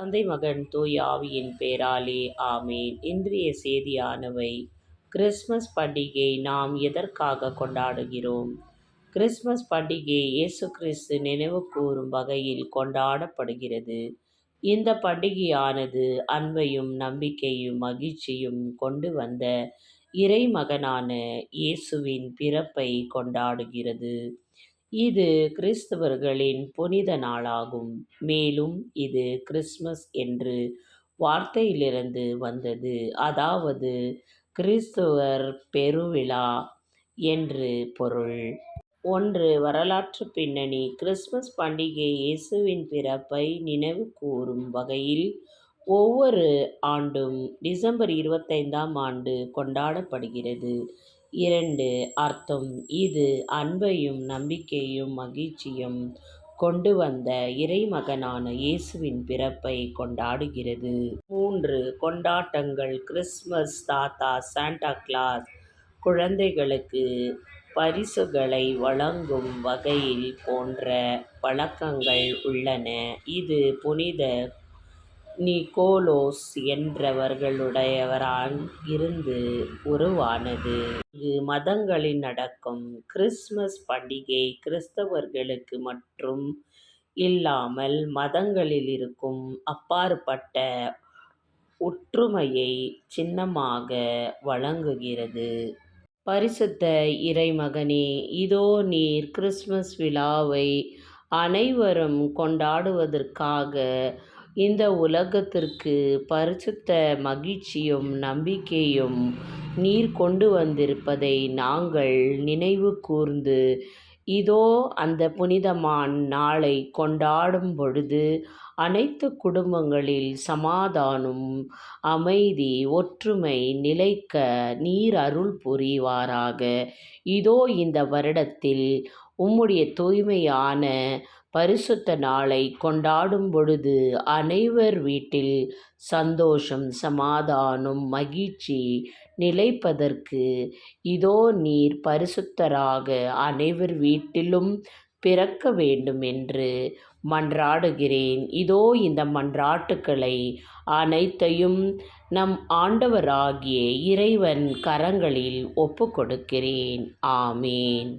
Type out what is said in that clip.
தந்தை மகன் தூய ஆவியின் பேராலே ஆமேன். இன்றைய செய்தியானவை, கிறிஸ்மஸ் பண்டிகை நாம் எதற்காக கொண்டாடுகிறோம்? கிறிஸ்மஸ் பண்டிகை இயேசு கிறிஸ்து நினைவு கூறும் வகையில் கொண்டாடப்படுகிறது. இந்த பண்டிகையானது அன்பையும் நம்பிக்கையும் மகிழ்ச்சியும் கொண்டு வந்த இறைமகனான இயேசுவின் பிறப்பை கொண்டாடுகிறது. இது கிறிஸ்தவர்களின் புனித நாளாகும். மேலும் இது கிறிஸ்மஸ் என்று வார்த்தையிலிருந்து வந்தது, அதாவது கிறிஸ்துவர் பெருவிழா என்று பொருள். வரலாற்று பின்னணி. கிறிஸ்மஸ் பண்டிகை இயேசுவின் பிறப்பை நினைவு கூறும் வகையில் ஒவ்வொரு ஆண்டும் டிசம்பர் 25ஆம் ஆண்டு கொண்டாடப்படுகிறது. அர்த்தம். இது அன்பையும் நம்பிக்கையும் மகிழ்ச்சியும் கொண்டு வந்த இறைமகனான இயேசுவின் பிறப்பை கொண்டாடுகிறது. கொண்டாட்டங்கள். கிறிஸ்மஸ் தாத்தா சாண்டா கிளாஸ் குழந்தைகளுக்கு பரிசுகளை வழங்கும் வகையில் போன்ற வழக்கங்கள் உள்ளன. இது புனித நிக்கோலோஸ் என்றவர்களுடையவராங்கிருந்து உருவானது. இது மதங்களின் அடக்கம். கிறிஸ்மஸ் பண்டிகை கிறிஸ்தவர்களுக்கு மற்றும் இல்லாமல் மதங்களிலிருக்கும் அப்பாற்பட்ட ஒற்றுமையை சின்னமாக வழங்குகிறது. பரிசுத்த இறைமகனே, இதோ நீர் கிறிஸ்மஸ் விழாவை அனைவரும் கொண்டாடுவதற்காக இந்த உலகத்திற்கு பரிசுத்த மகிழ்ச்சியும் நம்பிக்கையும் நீர் கொண்டு வந்திருப்பதை நாங்கள் நினைவு கூர்ந்து, இதோ அந்த புனிதமான நாளை கொண்டாடும் பொழுது அனைத்து குடும்பங்களில் சமாதானம், அமைதி, ஒற்றுமை நிலைக்க நீர் அருள் புரிவாராக. இதோ இந்த வருடத்தில் உம்முடைய தூய்மையான பரிசுத்த நாளை கொண்டாடும் பொழுது அனைவர் வீட்டில் சந்தோஷம், சமாதானம், மகிழ்ச்சி நிலைப்பதற்கு இதோ நீர் பரிசுத்தராக அனைவர் வீட்டிலும் பிறக்க வேண்டும் என்று மன்றாடுகிறேன். இதோ இந்த மன்றாட்டுக்களை அனைத்தையும் நம் ஆண்டவராகிய இறைவன் கரங்களில் ஒப்புக்கொடுக்கிறேன். ஆமேன்.